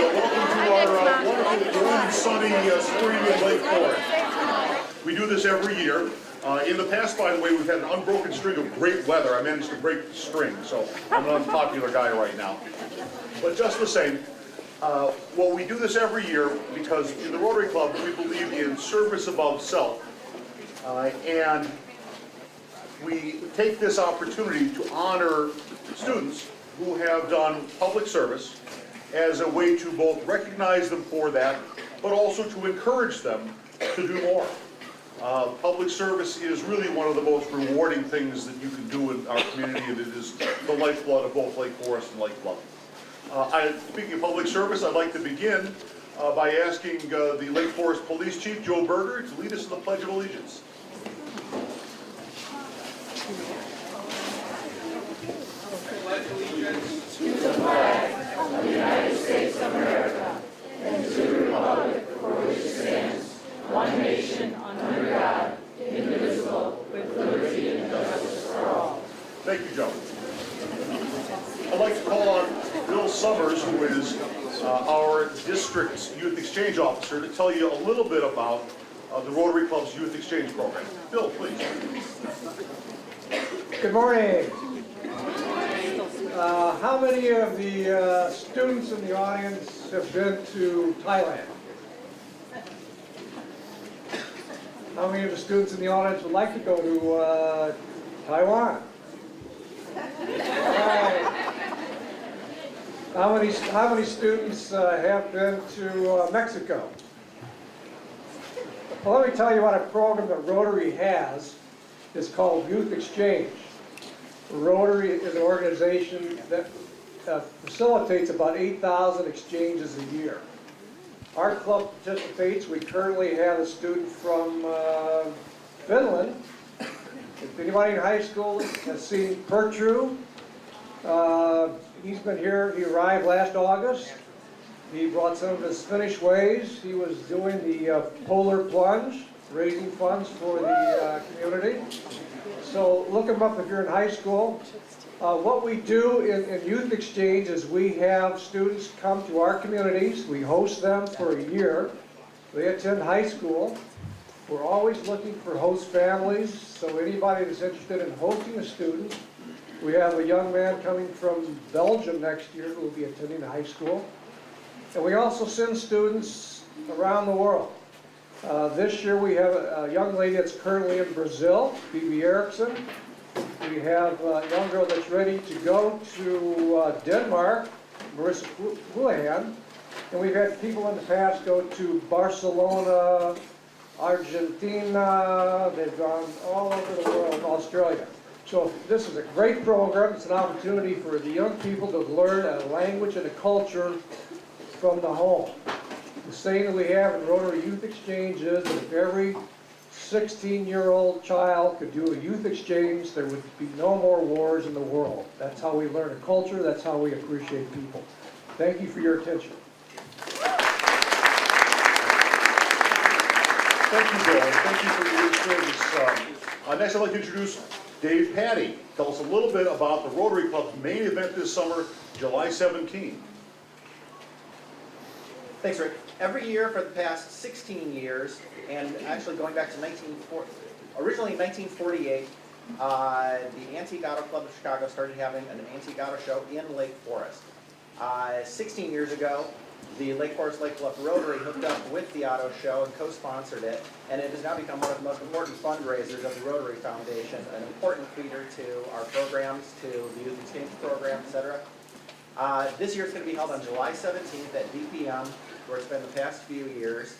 welcome to our wonderful, warm, and sunny spring in Lake Forest. We do this every year. In the past, by the way, we've had an unbroken string of great weather. I managed to break the string, so I'm an unpopular guy right now. But just the same, well, we do this every year because in the Rotary Club, we believe in service above self. And we take this opportunity to honor students who have done public service as a way to both recognize them for that, but also to encourage them to do more. Public service is really one of the most rewarding things that you can do in our community, and it is the lifeblood of both Lake Forest and Lake Bluff. Speaking of public service, I'd like to begin by asking the Lake Forest Police Chief, Joe Berger, to lead us in the Pledge of Allegiance. Pledge allegiance to the flag of the United States of America and to the republic for which it stands, one nation, under God, indivisible, with liberty and justice for all. Thank you, Joe. I'd like to call on Bill Summers, who is our district's youth exchange officer, to tell you a little bit about the Rotary Club's youth exchange program. Bill, please. Good morning. How many of the students in the audience have been to Thailand? How many of the students in the audience would like to go to Taiwan? How many students have been to Mexico? Well, let me tell you what a program that Rotary has. It's called Youth Exchange. Rotary is an organization that facilitates about 8,000 exchanges a year. Our club participates. We currently have a student from Finland. If anybody in high school has seen Pertru, he's been here. He arrived last August. He brought some of his Finnish ways. He was doing the polar plunge, raising funds for the community. So look him up if you're in high school. What we do in Youth Exchange is we have students come to our communities. We host them for a year. They attend high school. We're always looking for host families, so anybody that's interested in hosting a student. We have a young man coming from Belgium next year who will be attending high school. And we also send students around the world. This year we have a young lady that's currently in Brazil, Phoebe Erickson. We have a young girl that's ready to go to Denmark, Marissa Houlihan. And we've had people in the past go to Barcelona, Argentina. They've gone all over the world, Australia. So this is a great program. It's an opportunity for the young people to learn a language and a culture from the home. The saying that we have in Rotary Youth Exchange is that if every 16-year-old child could do a youth exchange, there would be no more wars in the world. That's how we learn a culture. That's how we appreciate people. Thank you for your attention. Thank you, Bill, and thank you for your service. Next, I'd like to introduce Dave Patty. Tell us a little bit about the Rotary Club's main event this summer, July 17. Thanks, Rick. Every year for the past 16 years, and actually going back to originally in 1948, the Antique Auto Club of Chicago started having an Antique Auto Show in Lake Forest. 16 years ago, the Lake Forest Lake Bluff Rotary hooked up with the auto show and co-sponsored it, and it has now become one of the most important fundraisers of the Rotary Foundation, an important feeder to our programs, to the Youth Exchange program, etc. This year it's going to be held on July 17th at DPM, where it's been the past few years.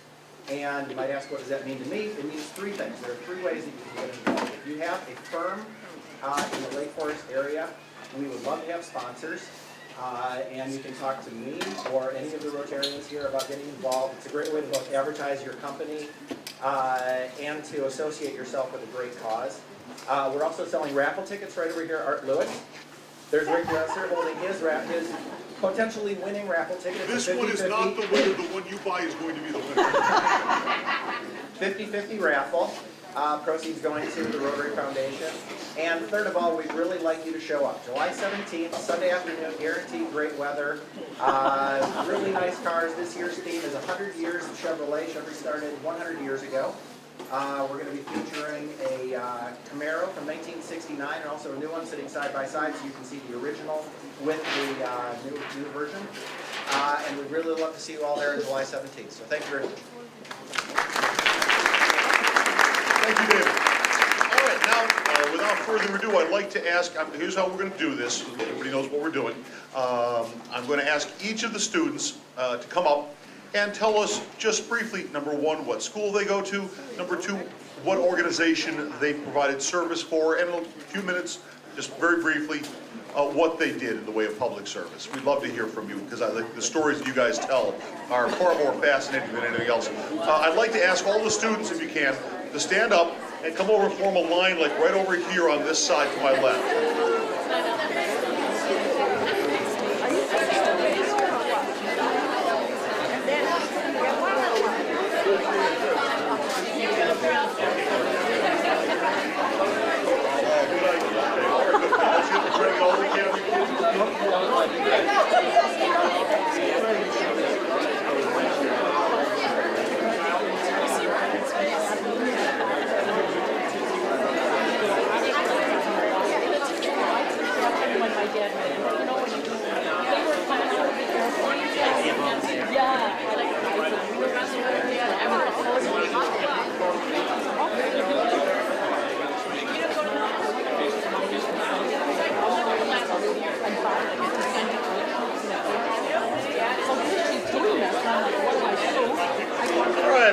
And you might ask, what does that mean to me? It means three things. There are three ways that you can get involved. If you have a firm in the Lake Forest area, we would love to have sponsors. And you can talk to me or any of the Rotarians here about getting involved. It's a great way to both advertise your company and to associate yourself with a great cause. We're also selling raffle tickets right over here, Art Lewis. There's Rick Dresser holding his potentially winning raffle ticket. This one is not the winner. The one you buy is going to be the winner. 50-50 raffle. proceeds going to the Rotary Foundation. And third of all, we'd really like you to show up. July 17th, Sunday afternoon, guaranteed great weather. Really nice cars. This year's theme is 100 years of Chevrolet. Chevrolet started 100 years ago. We're going to be featuring a Camaro from 1969 and also a new one sitting side by side, so you can see the original with the new version. And we'd really love to see you all there on July 17th. So thank you very much. Thank you, David. All right, now, without further ado, I'd like to ask, here's how we're going to do this, so that everybody knows what we're doing. I'm going to ask each of the students to come up and tell us just briefly, number one, what school they go to, number two, what organization they provided service for, and in a few minutes, just very briefly, what they did in the way of public service. We'd love to hear from you, because I think the stories that you guys tell are far more fascinating than anything else. I'd like to ask all the students, if you can, to stand up and come over and form a line like right over here on this side to my left.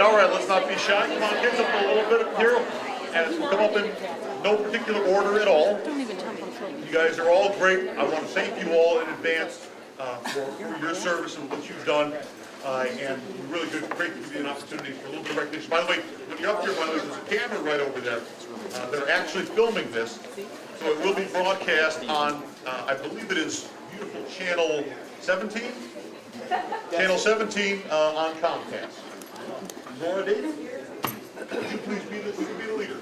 All right, let's not be shy. Come on, kids, up a little bit here. And come up in no particular order at all. You guys are all great. I want to thank you all in advance for your service and what you've done. And really great to give you an opportunity for a little bit of recognition. By the way, when you're up here, by the way, there's a camera right over there. They're actually filming this. So it will be broadcast on, I believe it is beautiful channel 17? Channel 17 on Comcast. Laura Davey, would you please be the leader?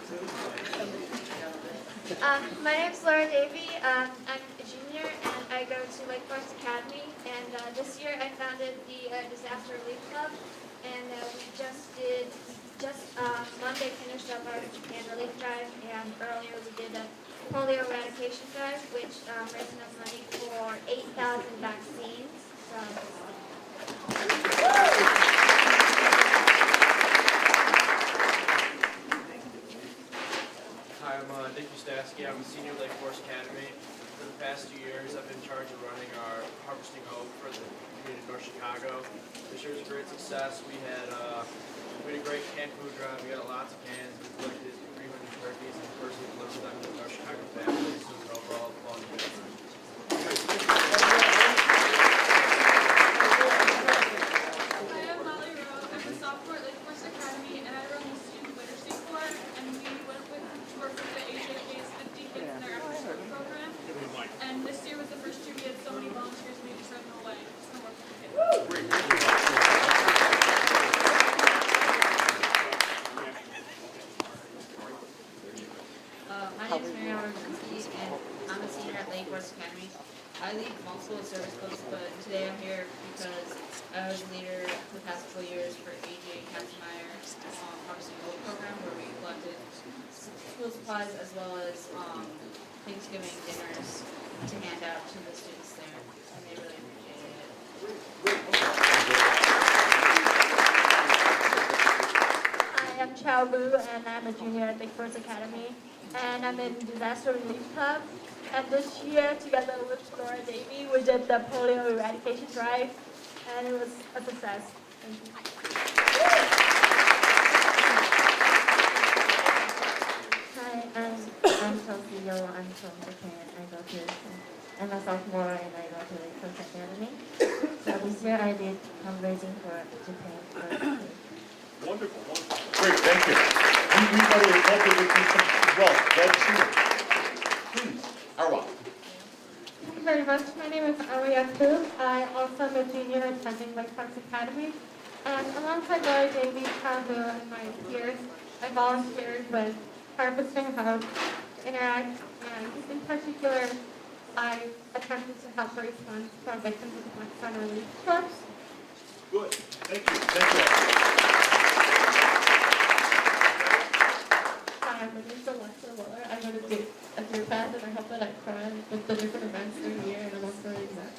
My name's Laura Davey. I'm a junior and I go to Lake Forest Academy. And this year I founded the Disaster Relief Club. And we just Monday finished up our Japan Relief Drive. And earlier we did a polio eradication drive, which raised enough money for 8,000 vaccines. Hi, I'm Nick Ustaski. I'm a senior at Lake Forest Academy. For the past 2 years, I've been in charge of running our Harvesting Hope for the community of North Chicago. This year was a great success. We had a great canned food drive. We got lots of cans. We collected 300 turkeys and personally delivered them to our Chicago families. So it was an overall fun event. And this year was the first year we had so many volunteers and we just had no way. Just no work for the kids. My name is Mary Orzinski, and I'm a senior at Lake Forest Academy. I lead multiple service clubs, but today I'm here because I was a leader the past couple years for AJ Katzenmeyer's Harvesting Hope program, where we collected school supplies as well as Thanksgiving dinners to hand out to the students there, and they really appreciated it. Hi, I'm Chow Lu, and I'm a junior at Lake Forest Academy, and I'm in Disaster Relief Club. And this year, together with Laura Davey, we did the polio eradication drive, and it was a success. Thank you. Hi, I'm Chelsea Yo. I'm from Japan. I'm a sophomore and I go to Lake Forest Academy. So this year I did fundraising for Japan. Wonderful, wonderful. Great, thank you. We know you're helping with this as well. Glad to see you. Please, Arwa. Thank you very much. My name is Aria Fu. I also am a junior attending Lake Forest Academy. And alongside Laura Davey, Carl and my peers, I volunteered with Harvesting Hub, Interact, and in particular, I attempted to help raise funds for victims of the Black Sun Relief Trust. Good, thank you, thank you. Hi, my name is Alexa Willer. I go to Deer Path, and I hope that I cry with the different events through the year, and I'm also an exec.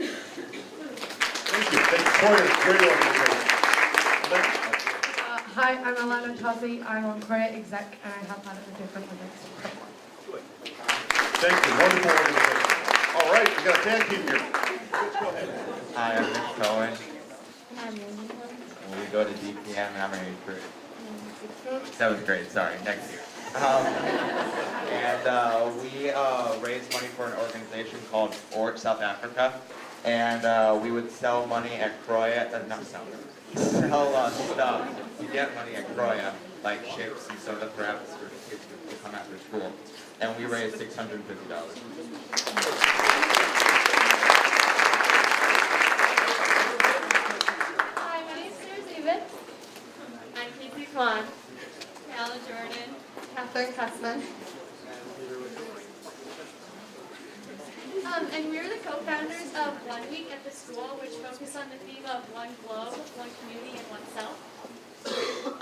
Thank you, Troy is a great organization. Hi, I'm Alana Tuzzy. I'm on Credit Exec, and I help out at the different events. Good. Thank you, wonderful organization. All right, we got a tag team here. Let's go ahead. Hi, I'm Nick Cohen, And I'm Lindsay. and we go to DPM, and I'm in 8th grade. 7th grade, sorry, next year. We raise money for an organization called Forge South Africa, and we would sell money at Croya, not sell stuff to get money at Croya, like chips and soda preps for kids to come after school, and we raised $650. Hi, my name's Sarah David. I'm Casey Kwan. Kayla Jordan. Catherine Cussman. And we're the co-founders of One Week at the School, which focus on the theme of one globe, one community, and one self.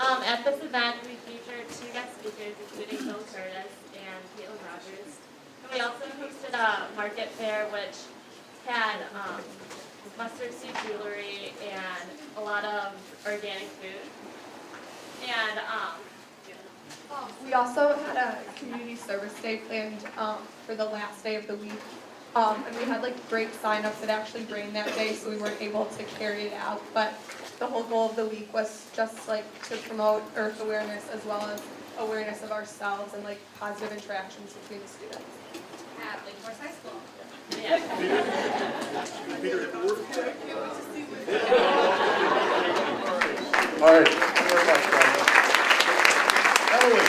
At this event, we featured 2 guest speakers, including Bill Curtis and Caitlin Rogers. And we also hosted a market fair, which had mustard seed jewelry and a lot of organic food. And we also had a community service day planned for the last day of the week. And we had like great signups. It actually rained that day, so we weren't able to carry it out. But the whole goal of the week was just like to promote earth awareness as well as awareness of ourselves and like positive interactions between the students. at Lake Forest High School. All right, thank you very much, guys. Emily.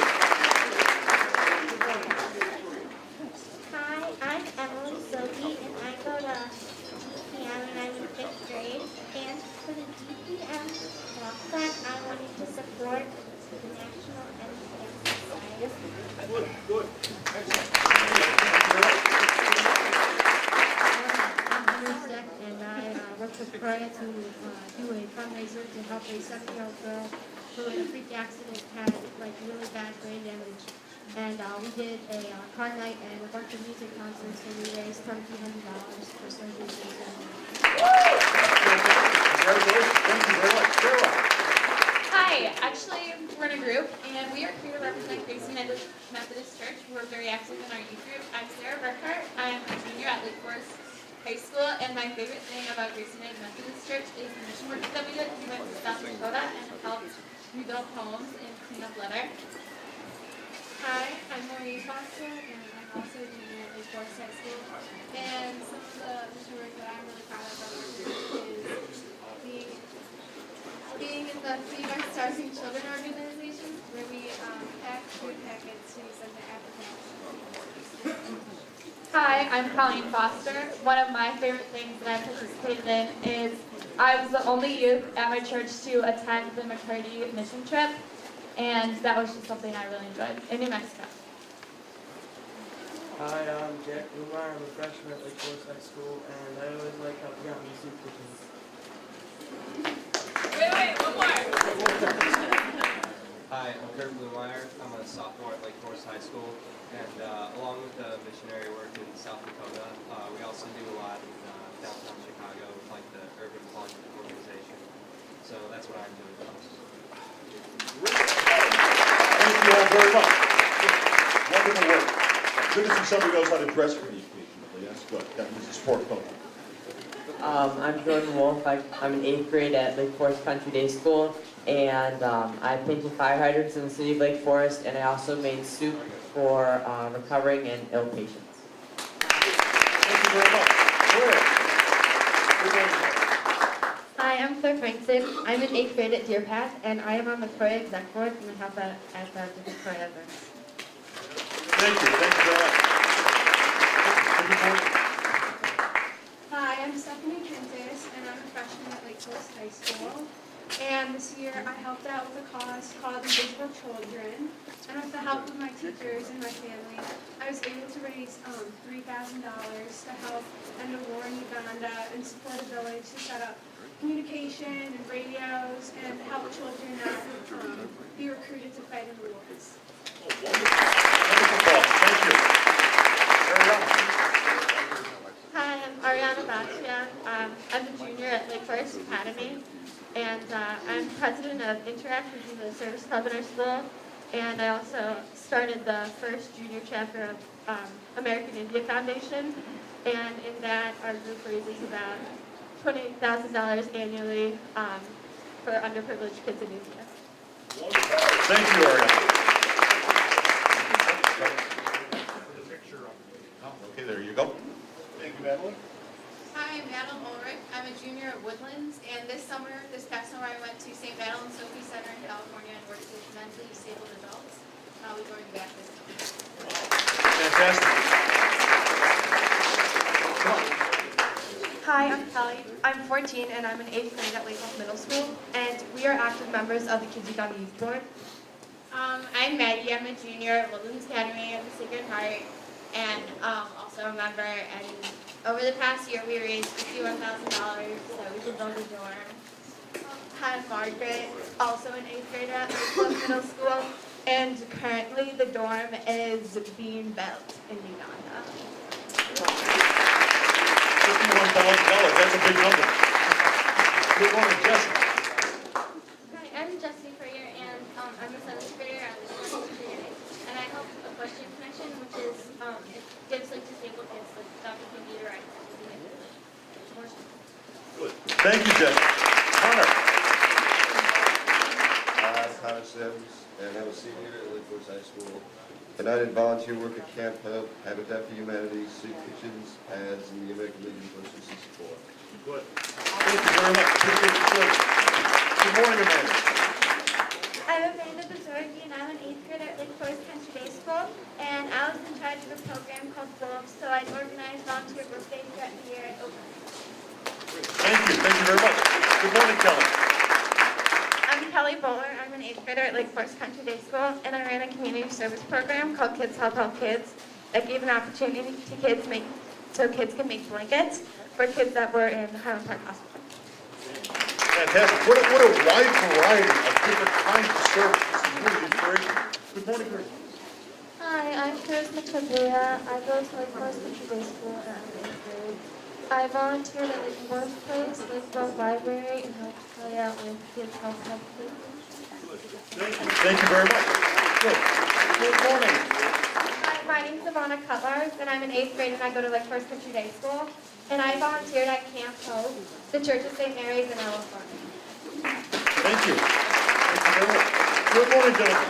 Hi, I'm Emily Sophie, and I go to DPM, and I'm in 5th grade. And for the DPM walkathon, I wanted to support the National MCM Society. Good, good. I'm Zach, and I work with Croya to do a fundraiser to help a 7-year-old girl who in a freak accident had like really bad brain damage. And we did a car night and a bunch of music concerts, and we raised $2,200 for surgery. Congratulations, thank you very much. Sarah. Hi, actually, we're in a group, and we are here to represent Grace United Methodist Church. We're very active in our youth group. I'm Sarah Burkhart. I'm a junior at Lake Forest High School, and my favorite thing about Grace United Methodist Church is the mission work that we did. We went to South Dakota and helped rebuild homes and clean up litter. Hi, I'm Maureen Foster, and I'm also a junior at Lake Forest High School. And some of the mission work that I'm really proud of our work is being in the Feed Our Starving Children organization, where we pack food packets to send to Africa. Hi, I'm Colleen Foster. One of my favorite things that I participated in is I was the only youth at my church to attend the McCurdy mission trip, and that was just something I really enjoyed in New Mexico. Hi, I'm Jack Newmeyer. I'm a freshman at Lake Forest High School, and I always like helping out in the soup kitchens. Wait, one more. Hi, I'm Kurt Blumeyer. I'm a sophomore at Lake Forest High School, and along with the missionary work in South Dakota, we also do a lot in downtown Chicago, like the Urban Plug organization. So that's what I'm doing most. Thank you all very much. Wonderful work. Good to see somebody knows how to dress for the occasion. That's good. That means a sport coat. I'm Jordan Wolf. I'm in 8th grade at Lake Forest Country Day School, and I painted fire hydrants in the city of Lake Forest, and I also made soup for recovering and ill patients. Thank you very much. Claire. Good morning. Hi, I'm Claire Frankston. I'm in 8th grade at Deer Path, and I am on the Croya Exec Board, and I help out at the different Croya events. Thank you. Thank you very much. Good morning. Hi, I'm Stephanie Quintes, and I'm a freshman at Lake Forest High School. And this year I helped out with a cause called Invisible Children. And with the help of my teachers and my family, I was able to raise $3,000 to help end a war in Uganda and support a village to set up communication and radios and help children not be recruited to fight in the wars. Wonderful cause. Thank you. Hi, I'm Ariana Bachia. I'm a junior at Lake Forest Academy, and I'm president of Interact, which is a service club in our school. And I also started the first junior chapter of American India Foundation. And in that, our group raises about $20,000 annually for underprivileged kids in India. Thank you, Ariana. Okay, there you go. Thank you, Madeline. Hi, I'm Madeline Ulrich. I'm a junior at Woodlands, and this past summer, I went to St. Madeline Sophie Center in California and worked with mentally disabled adults. We're going to be back this summer. Fantastic. Hi, I'm Kelly. I'm 14 and I'm in 8th grade at Lakewood Middle School, and we are active members of the Kids Uganda Youth Board. I'm Maggie. I'm a junior at Woodlands Academy of the Sacred Heart, and also a member. And over the past year, we raised $51,000 so we could build a dorm. Hi, I'm Margaret, also an 8th grader at Lakewood Middle School, and currently the dorm is being built in Uganda. $51,000, that's a big number. Good morning, Jesse. Hi, I'm Jessie Freer, and I'm a 7th grader at Lakewood Community, and I help Equestrian Connection, which is, it gives like disabled kids the opportunity to ride horses. Good. Thank you, Jesse. Connor. I'm Connor Sims, and I'm a senior at Lake Forest High School. And I did volunteer work at Camp Help, Habitat for Humanity, Soup Kitchens, PADS, and the American Legion Post 64. Good. Thank you very much. Appreciate your service. Good morning, Amanda. I'm Amanda Bezorgi, and I'm an 8th grader at Lake Forest Country Day School, and I was in charge of a program called Wolves, so I'd organize volunteer birthdays throughout the year at Oakland. Thank you. Thank you very much. Good morning, Kelly. I'm Kelly Bowler. I'm an 8th grader at Lake Forest Country Day School, and I ran a community service program called Kids Help Help Kids that gave an opportunity to kids so kids can make blankets for kids that were in Highland Park Hospital. Fantastic. What a wide variety of different kinds of services. This is really inspirational. Good morning, Chris. Hi, I'm Charisma Chabria. I go to Lake Forest Country Day School and I'm in 8th grade. I volunteered at Lake Forest Place, Lake Forest Library, and helped play out with Kids Help Help Kids. Thank you. Thank you very much. Good. Good morning. Hi, my name's Ivana Cutlars, and I'm in 8th grade, and I go to Lake Forest Country Day School. And I volunteered at Camp Hope, the Church of St. Mary's in Ella Farm. Thank you. Thank you very much. Good morning, gentlemen.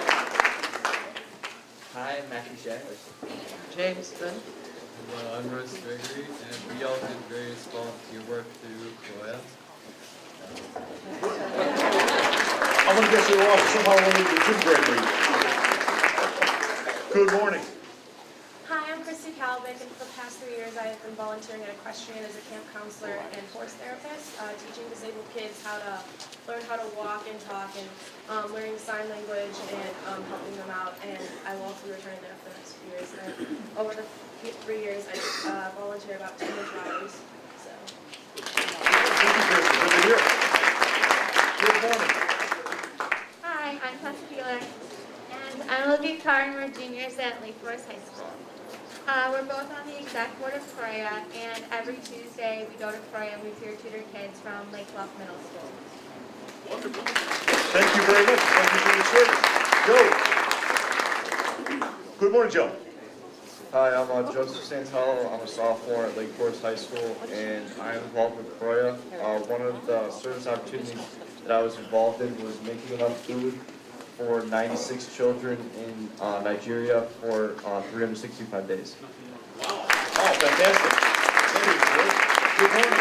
Hi, I'm Matthew Shea. James, Ben. I'm Russ Gregory, and we all did various volunteer work through Koya. I'm going to guess you're off somehow related to Jim Gregory. Good morning. Hi, I'm Christy Kalbick, and for the past 3 years I've been volunteering at Equestrian as a camp counselor and horse therapist, teaching disabled kids how to learn how to walk and talk, and learning sign language and helping them out. And I will also be returning there for the next few years. And over the 3 years, I volunteer about 200 hours. So. Thank you, Chris. Good to hear. Good morning. Hi, I'm Tessa Keeler, and I'm Olivia Carr, and we're juniors at Lake Forest High School. We're both on the exec board of Croya, and every Tuesday we go to Croya and we peer tutor kids from Lake Bluff Middle School. Wonderful. Thank you very much. Thank you for your service. Joe. Good morning, Joe. Hi, I'm Joseph Santello. I'm a sophomore at Lake Forest High School, and I'm involved with Croya. One of the service opportunities that I was involved in was making enough food for 96 children in Nigeria for 365 days. Wow. Oh, fantastic. Good morning.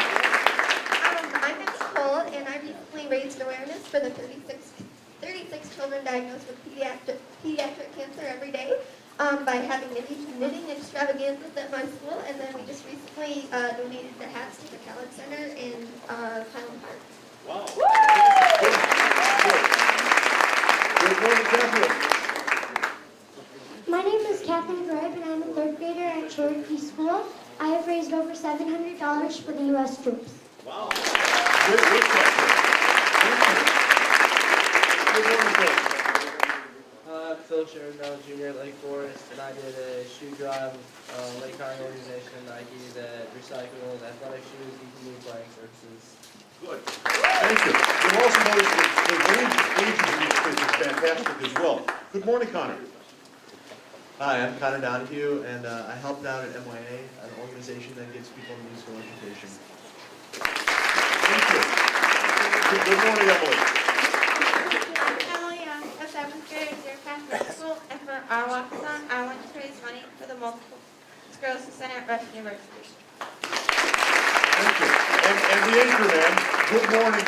I'm Miss Cole, and I recently raised awareness for the 36 children diagnosed with pediatric cancer every day by having knitting extravaganzas at my school, and then we just recently donated the hats to the Khaled Center in Highland Park. Wow. $700 for the U.S. troops. Wow. Great work, Thank you. Good morning, Phil. Phil Sheridan, junior at Lake Forest, and I did a shoe drive, Lake County organization, Nike, that recycled athletic shoes, new playing surfaces. Good. Thank you. You'll also notice that the range of ages of these kids is fantastic as well. Good morning, Connor. Hi, I'm Connor Donahue, and I helped out at MYA, an organization that gives people musical education. Thank you. Good morning, Emily. Emily, I'm a 7th grader at Deerpath Middle School, and for our walkathon, I want to raise money for the multiple sclerosis center at Rush University. Thank you. And the anchor man, good morning.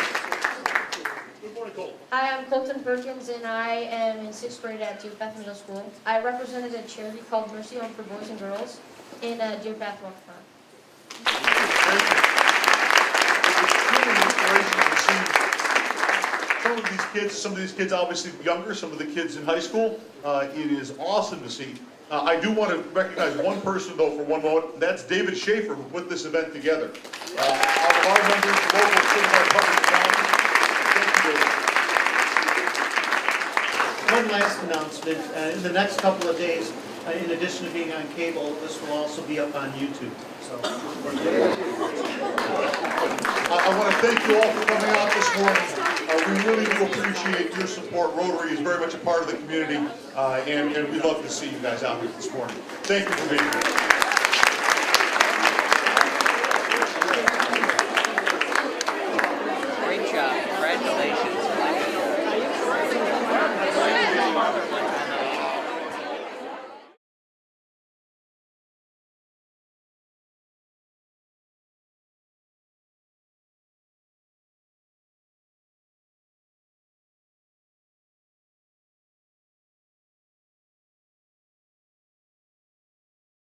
Good morning, Cole. Hi, I'm Colton Perkins, and I am in 6th grade at Deerpath Middle School. I represented a charity called Mercy Home for Boys and Girls in Deerpath Walkathon. Thank you. It's truly inspirational to see some of these kids obviously younger, some of the kids in high school. It is awesome to see. I do want to recognize one person, though, for one moment. That's David Schaefer, who put this event together. All of our members, local, certified public accountants. Thank you, David. One last announcement. In the next couple of days, in addition to being on cable, this will also be up on YouTube. So, I want to thank you all for coming out this morning. We really do appreciate your support. Rotary is very much a part of the community, and we love to see you guys out here this morning. Thank you for being here.